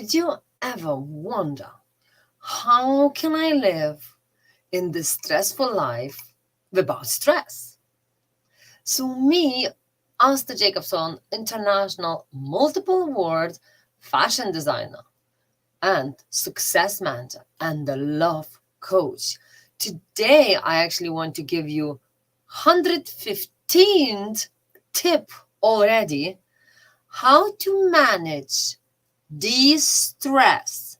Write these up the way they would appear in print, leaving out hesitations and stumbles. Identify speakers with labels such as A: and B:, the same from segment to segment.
A: Did you ever wonder, how can I live in this stressful life without stress? So me, Asta Jacobson, international multiple award fashion designer and success mentor and the love coach. Today I actually want to give you 115th tip already how to manage de-stress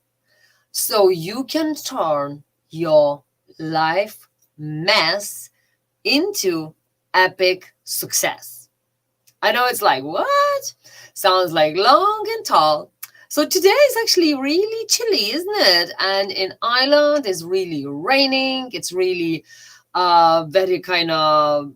A: so you can turn your life mess into epic success. I know it's like, what? Sounds like long and tall. So today is actually really chilly, isn't it? And in Ireland, it's really raining. It's really very kind of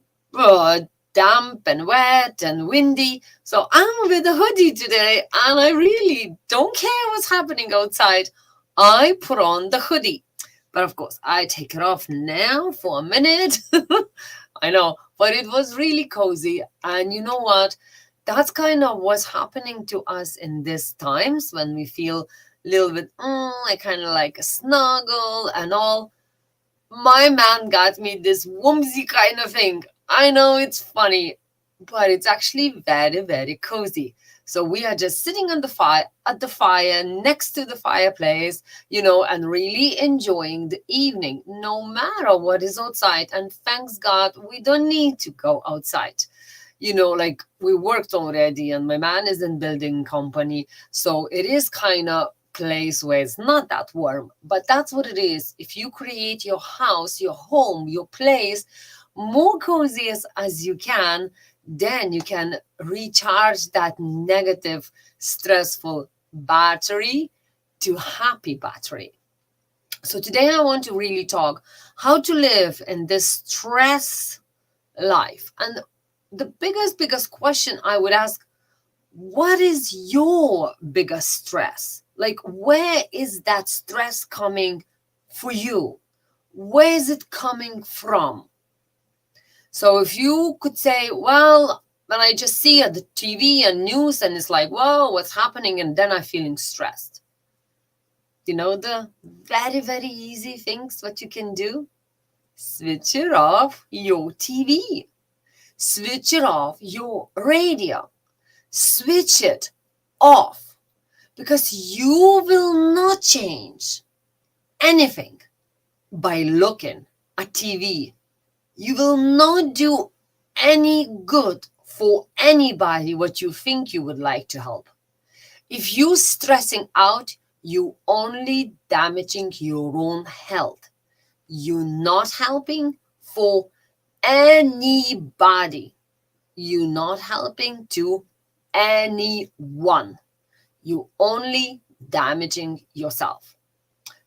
A: damp and wet and windy. So I'm with a hoodie today, and I really don't care what's happening outside. I put on the hoodie. But of course, I take it off now for a minute. I know, but it was really cozy. And you know what? That's kind of what's happening to us in these times when we feel a little bit, I kind of like a snuggle and all. My man got me this whimsy kind of thing. I know it's funny, but it's actually very, very cozy. So we are just sitting on the fire at the fire next to the fireplace, and really enjoying the evening, no matter what is outside. And thanks God, we don't need to go outside. Like we worked already, and my man is in building company, so it is kind of place where it's not that warm, but that's what it is. If you create your house, your home, your place more cozy as you can, then you can recharge that negative stressful battery to happy battery. So today I want to really talk how to live in this stress life. And the biggest question I would ask, what is your biggest stress? Like, where is that stress coming for you? Where is it coming from? So if you could say, well, when I just see the TV and news and it's like, whoa, what's happening? And then I'm feeling stressed. The very, very easy things what you can do? Switch it off your TV. Switch it off your radio. Switch it off, because you will not change anything by looking at TV. You will not do any good for anybody what you think you would like to help. If you stressing out, you only damaging your own health. You're not helping for anybody. You're not helping to anyone. You only damaging yourself.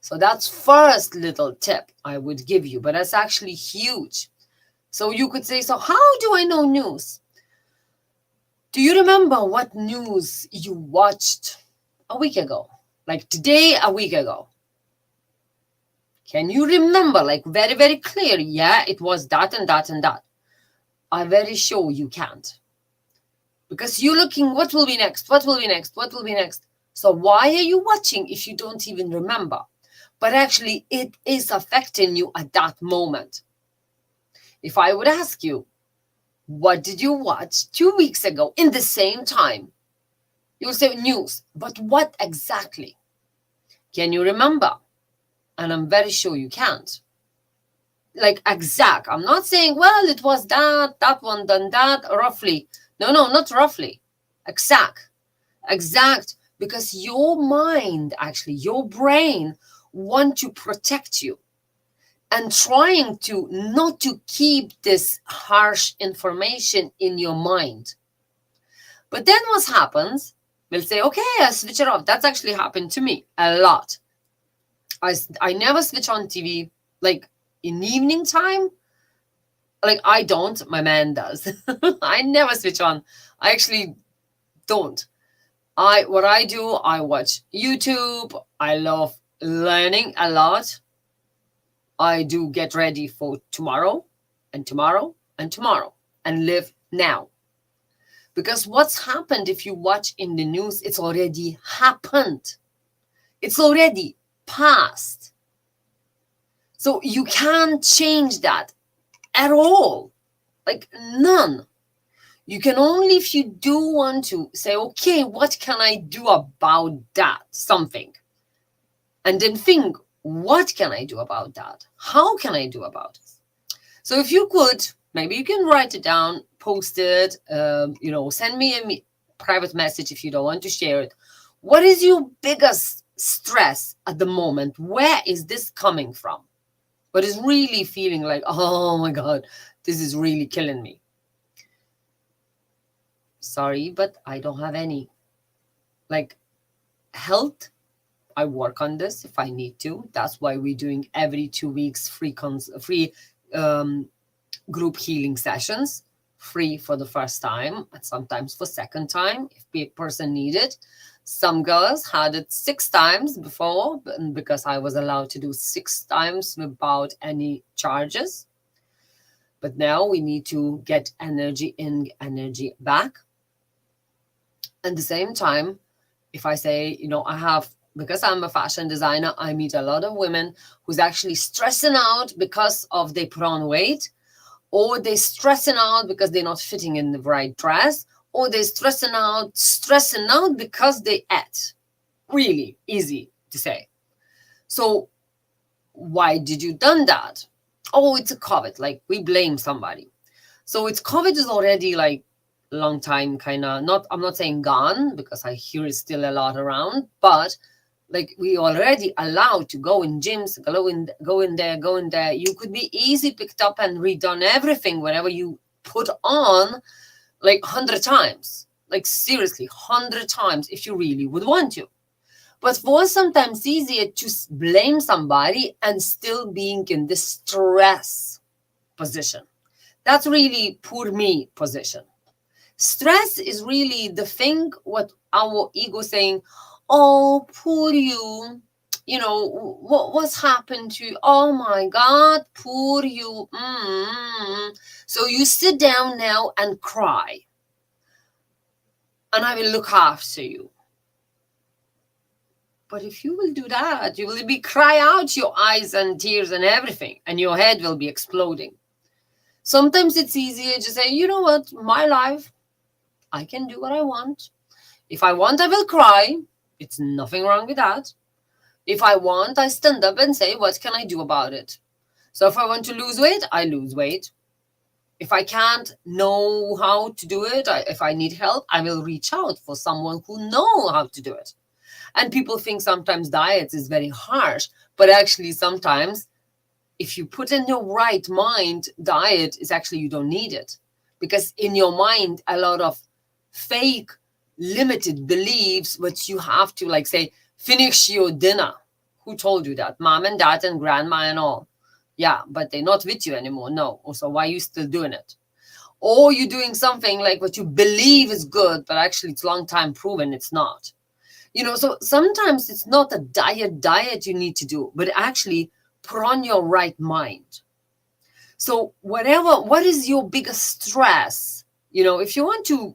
A: So that's first little tip I would give you, but that's actually huge. So you could say, so how do I know news? Do you remember what news you watched a week ago? Like today, a week ago? Can you remember, like very, very clear? Yeah, it was that and that and that. I'm very sure you can't. Because you're looking, what will be next? What will be next? What will be next? So why are you watching if you don't even remember? But actually, it is affecting you at that moment. If I would ask you, what did you watch 2 weeks ago in the same time? You'll say news, but what exactly? Can you remember? And I'm very sure you can't. Like exact. I'm not saying, well, it was that one, done that, roughly. No, not roughly. Exact. Because your mind, actually, your brain want to protect you and trying to not to keep this harsh information in your mind. But then what happens? We'll say, okay, I switch it off. That's actually happened to me a lot. I never switch on TV like in evening time. Like I don't, my man does. I never switch on. I actually don't. What I do, I watch YouTube. I love learning a lot. I do get ready for tomorrow and tomorrow and tomorrow and live now. Because what's happened if you watch in the news, it's already happened. It's already past. So you can't change that at all. Like none. You can only, if you do want to, say, okay, what can I do about that? Something. And then think, what can I do about that? How can I do about it? So if you could, maybe you can write it down, post it, send me a private message if you don't want to share it. What is your biggest stress at the moment? Where is this coming from? What is really feeling like, oh my God, this is really killing me? Sorry, but I don't have any. Like health, I work on this if I need to. That's why we're doing every 2 weeks free group healing sessions, free for the first time and sometimes for second time if a person needed. Some girls had it 6 times before because I was allowed to do 6 times without any charges. But now we need to get energy in, energy back. At the same time, if I say, because I'm a fashion designer, I meet a lot of women who's actually stressing out because of they put on weight, or they're stressing out because they're not fitting in the right dress, or they're stressing out because they ate. Really easy to say. So why did you done that? Oh, it's a COVID. Like we blame somebody. So it's COVID is already like long time kind of not, I'm not saying gone because I hear it's still a lot around, but like we already allowed to go in gyms, go in there. You could be easy picked up and redone everything, whatever you put on, like 100 times, like seriously 100 times if you really would want to. But for sometimes easier to blame somebody and still being in the stress position. That's really poor me position. Stress is really the thing what our ego saying, oh, poor you, what's happened to you? Oh my God, poor you. So you sit down now and cry. And I will look after you. But if you will do that, you will be cry out your eyes and tears and everything, and your head will be exploding. Sometimes it's easier to say, you know what, my life, I can do what I want. If I want, I will cry. It's nothing wrong with that. If I want, I stand up and say, what can I do about it? So if I want to lose weight, I lose weight. If I can't know how to do it, if I need help, I will reach out for someone who knows how to do it. And people think sometimes diets is very harsh, but actually sometimes if you put in your right mind, diet is actually, you don't need it. Because in your mind, a lot of fake limited beliefs, but you have to like say, finish your dinner. Who told you that? Mom and dad and grandma and all. Yeah, but they're not with you anymore. No. Also, why are you still doing it? Or you're doing something like what you believe is good, but actually it's long time proven it's not. So sometimes it's not a diet you need to do, but actually put on your right mind. So what is your biggest stress? If you want to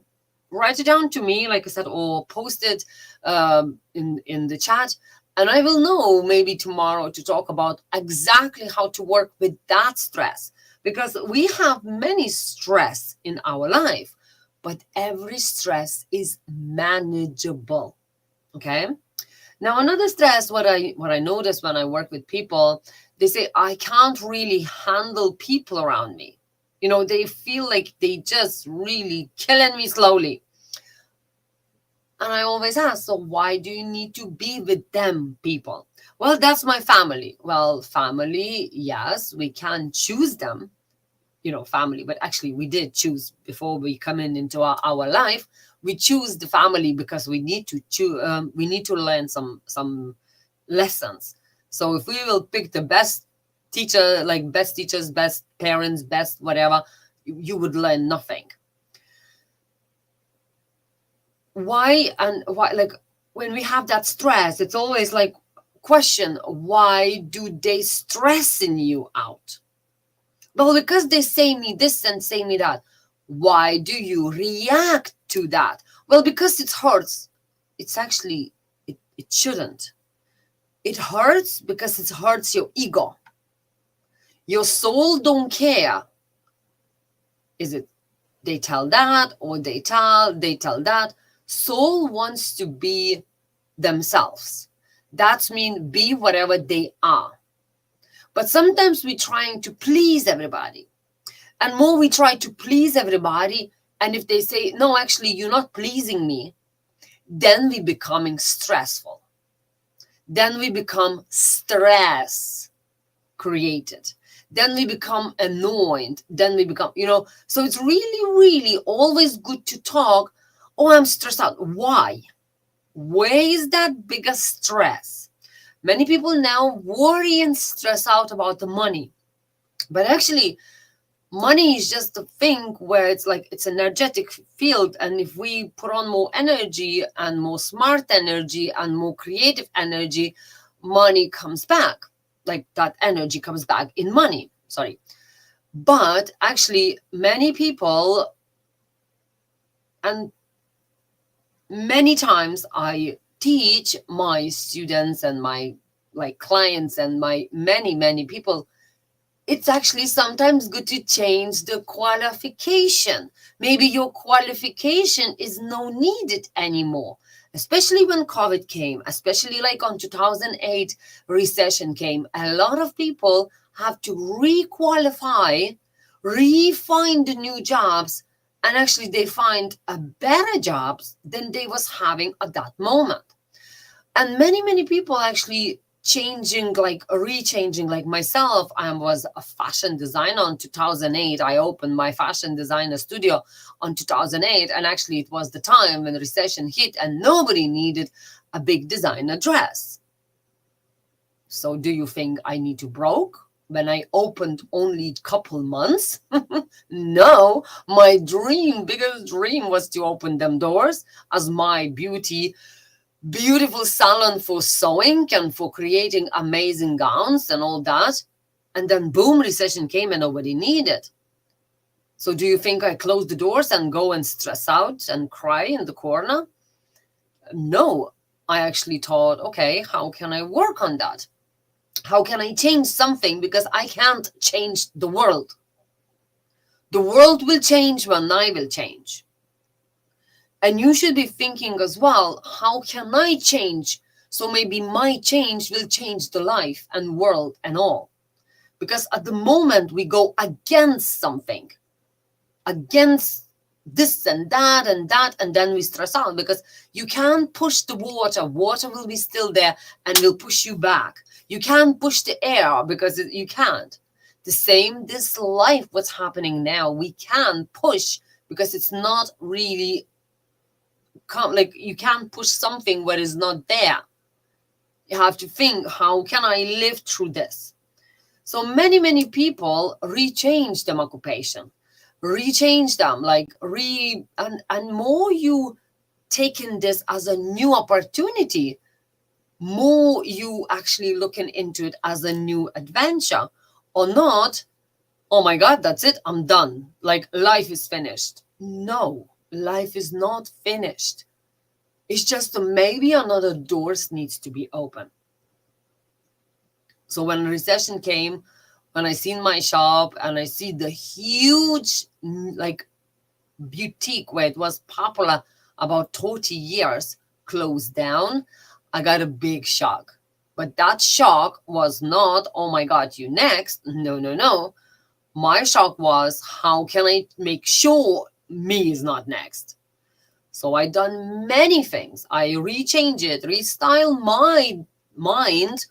A: write it down to me, like I said, or post it in the chat, and I will know maybe tomorrow to talk about exactly how to work with that stress, because we have many stress in our life, but every stress is manageable. Okay. Now, another stress, what I notice when I work with people, they say, I can't really handle people around me. They feel like they just really killing me slowly. And I always ask, so why do you need to be with them people? Well, that's my family. Well, family, yes, we can choose them, family, but actually we did choose before we come into our life. We choose the family because we need to we need to learn some lessons. So if we will pick the best teacher, like best teachers, best parents, best whatever, you would learn nothing. Why? Like when we have that stress, it's always like question, why do they stressing you out? Well, because they say me this and say me that. Why do you react to that? Well, because it hurts. It's actually, it shouldn't. It hurts because it hurts your ego. Your soul don't care. Is it they tell that or they tell that? Soul wants to be themselves. That means be whatever they are. But sometimes we're trying to please everybody. And more we try to please everybody, and if they say, no, actually, you're not pleasing me, then we becoming stressful. Then we become stress created. Then we become annoyed. Then we become, so it's really, really always good to talk. Oh, I'm stressed out. Why? Where is that biggest stress? Many people now worry and stress out about the money. But actually, money is just a thing where it's like it's an energetic field. And if we put on more energy and more smart energy and more creative energy, money comes back. Like that energy comes back in money. Sorry. But actually, many people, and many times I teach my students and my clients and my many people, it's actually sometimes good to change the qualification. Maybe your qualification is no needed anymore, especially when COVID came, especially like on 2008 recession came. A lot of people have to re-qualify, re-find new jobs, and actually they find a better jobs than they was having at that moment. And many people actually changing, rechanging, like myself. I was a fashion designer in 2008. I opened my fashion designer studio on 2008. And actually it was the time when the recession hit and nobody needed a big designer dress. So do you think I need to broke when I opened only a couple months? No, my biggest dream was to open them doors as my beautiful salon for sewing and for creating amazing gowns and all that. And then boom, recession came and nobody needed. So do you think I closed the doors and go and stress out and cry in the corner? No, I actually thought, okay, how can I work on that? How can I change something? Because I can't change the world. The world will change when I will change. And you should be thinking as well, how can I change? So maybe my change will change the life and world and all. Because at the moment we go against something, against this and that, and then we stress out because you can't push the water. Water will be still there and will push you back. You can't push the air because you can't. The same, this life, what's happening now, we can push because it's not really, you can't push something where it's not there. You have to think, how can I live through this? So many people rechange them occupation, rechange them, and more you taking this as a new opportunity, more you actually looking into it as a new adventure, or not, oh my God, that's it, I'm done. Like life is finished. No, life is not finished. It's just maybe another doors needs to be open. So when recession came, when I seen my shop and I see the huge boutique where it was popular about 30 years closed down, I got a big shock. But that shock was not, oh my God, you next. No. My shock was, how can I make sure me is not next? So I done many things. I rechange it, restyle my mind.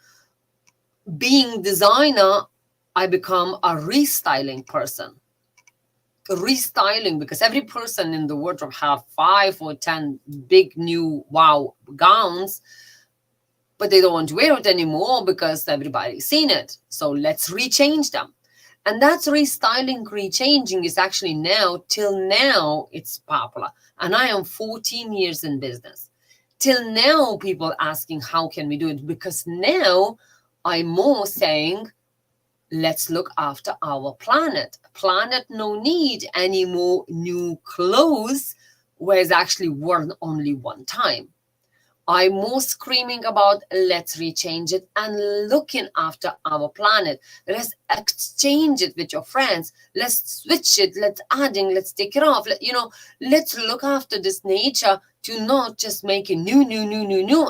A: Being designer, I become a restyling person. Restyling, because every person in the wardrobe have 5 or 10 big new wow gowns, but they don't want to wear it anymore because everybody's seen it. So let's rechange them. And that's restyling, rechanging is actually till now it's popular. And I am 14 years in business. Till now, people asking, how can we do it? Because now I'm more saying, let's look after our planet. Planet no need any more new clothes where it's actually worn only one time. I'm more screaming about let's rechange it and looking after our planet. Let's exchange it with your friends. Let's switch it. Let's adding. Let's take it off. Let's look after this nature to not just make it new,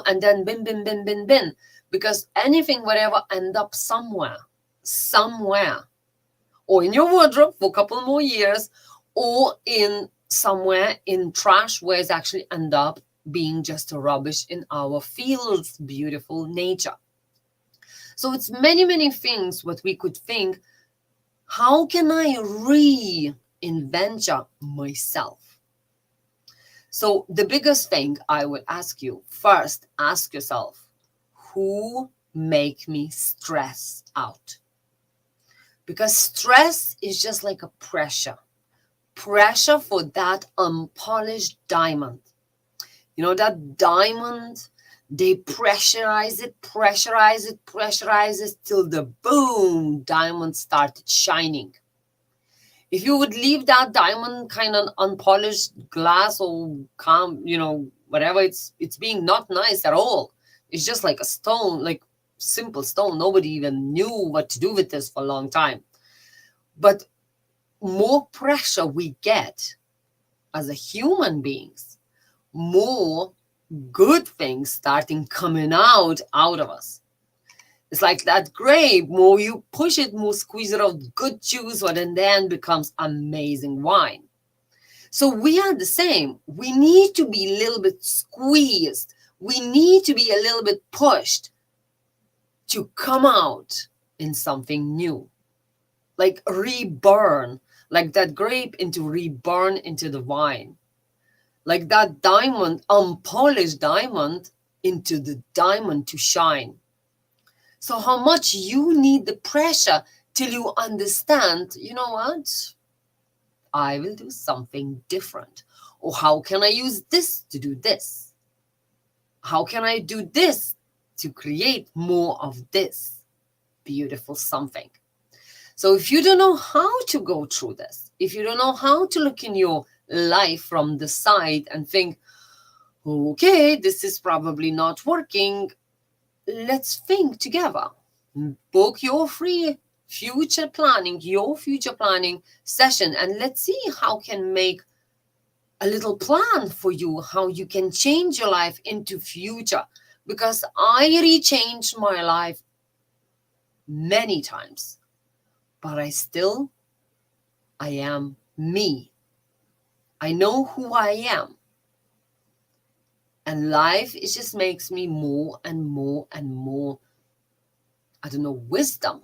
A: and then bin. Because anything, whatever, end up somewhere, or in your wardrobe for a couple more years, or in somewhere in trash where it's actually end up being just a rubbish in our fields, beautiful nature. So it's many things what we could think, how can I reinvent myself? So the biggest thing I would ask you, first ask yourself, who make me stress out? Because stress is just like a pressure for that unpolished diamond. That diamond, they pressurize it till the boom, diamond started shining. If you would leave that diamond kind of unpolished glass or whatever, it's being not nice at all. It's just like a stone, like simple stone. Nobody even knew what to do with this for a long time. But more pressure we get as a human beings, more good things starting coming out of us. It's like that grape, more you push it, more squeeze it out good juice, and then becomes amazing wine. So we are the same. We need to be a little bit squeezed. We need to be a little bit pushed to come out in something new. Like reburn, like that grape reburn into the wine. Like that diamond, unpolished diamond, into the diamond to shine. So how much you need the pressure till you understand, you know what? I will do something different. Or how can I use this to do this? How can I do this to create more of this beautiful something? So if you don't know how to go through this, if you don't know how to look in your life from the side and think, okay, this is probably not working, let's think together. Book your free future planning session, and let's see how can make a little plan for you, how you can change your life into future. Because I rechanged my life many times, but I am me. I know who I am. And life, it just makes me more and more, I don't know, wisdom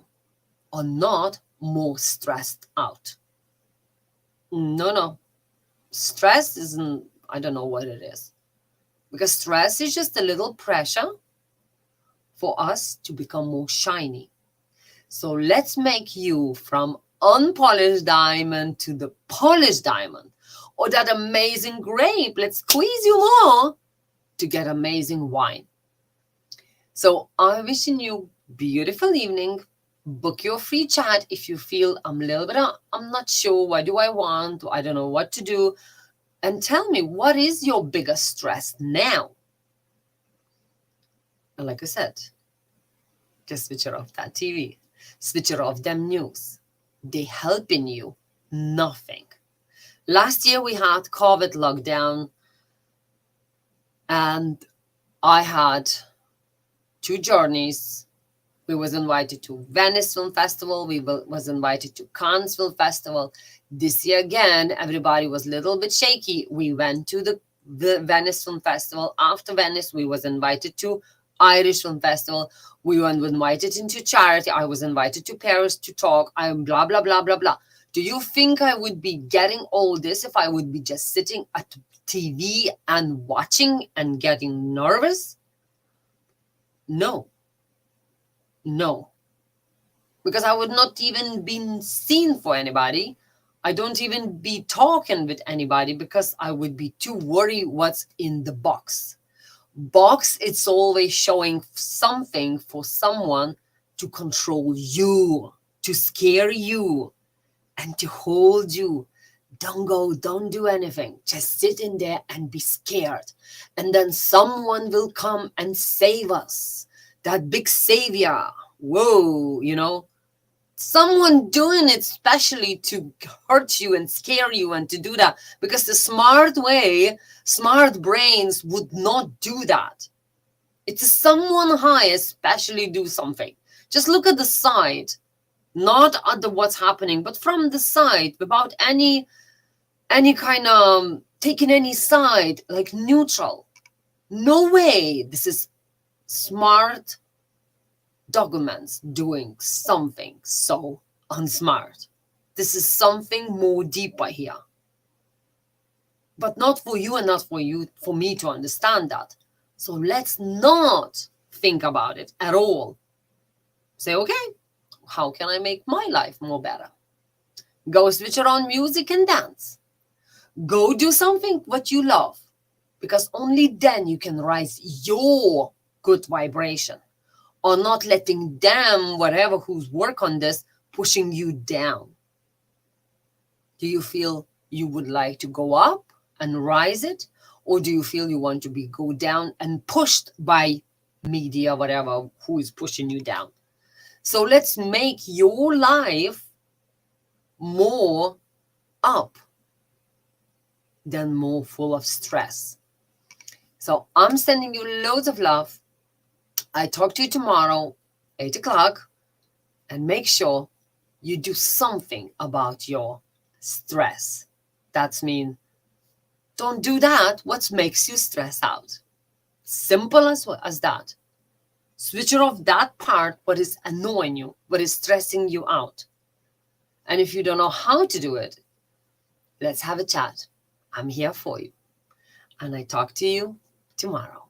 A: or not, more stressed out. No. Stress isn't, I don't know what it is. Because stress is just a little pressure for us to become more shiny. So let's make you from unpolished diamond to the polished diamond. Or that amazing grape, let's squeeze you more to get amazing wine. So I'm wishing you beautiful evening. Book your free chat if you feel I'm not sure, what do I want, I don't know what to do. And tell me, what is your biggest stress now? And like I said, just switch it off that TV. Switch it off them news. They helping you nothing. Last year we had COVID lockdown, and I had 2 journeys. We was invited to Venice Film Festival. We was invited to Cannes Film Festival. This year again, everybody was a little bit shaky. We went to the Venice Film Festival. After Venice, we was invited to Irish Film Festival. We were invited into charity. I was invited to Paris to talk. I'm blah, blah, blah, blah, blah. Do you think I would be getting all this if I would be just sitting at TV and watching and getting nervous? No. Because I would not even be seen for anybody. I don't even be talking with anybody because I would be too worried what's in the box. It's always showing something for someone to control you, to scare you, and to hold you Don't go, don't do anything. Just sit in there and be scared. And then someone will come and save us. That big savior. Whoa, someone doing it specially to hurt you and scare you and to do that. Because the smart brains would not do that. It's someone high especially do something. Just look at the side, not at the what's happening, but from the side, without any kind of taking any side, like neutral. No way this is smart documents doing something so unsmart. This is something more deeper here. But not for you and not for me to understand that. So let's not think about it at all. Say, okay, how can I make my life more better? Go switch around music and dance. Go do something what you love, because only then you can rise your good vibration, or not letting them, whatever who's work on this, pushing you down. Do you feel you would like to go up and rise it? Or do you feel you want to go down and pushed by media, whatever, who is pushing you down? So let's make your life more up than more full of stress. So I'm sending you loads of love. I talk to you tomorrow, 8 o'clock, and make sure you do something about your stress. That's mean, don't do that what makes you stress out. Simple as that. Switch off that part what is annoying you, what is stressing you out. And if you don't know how to do it, let's have a chat. I'm here for you. And I talk to you tomorrow.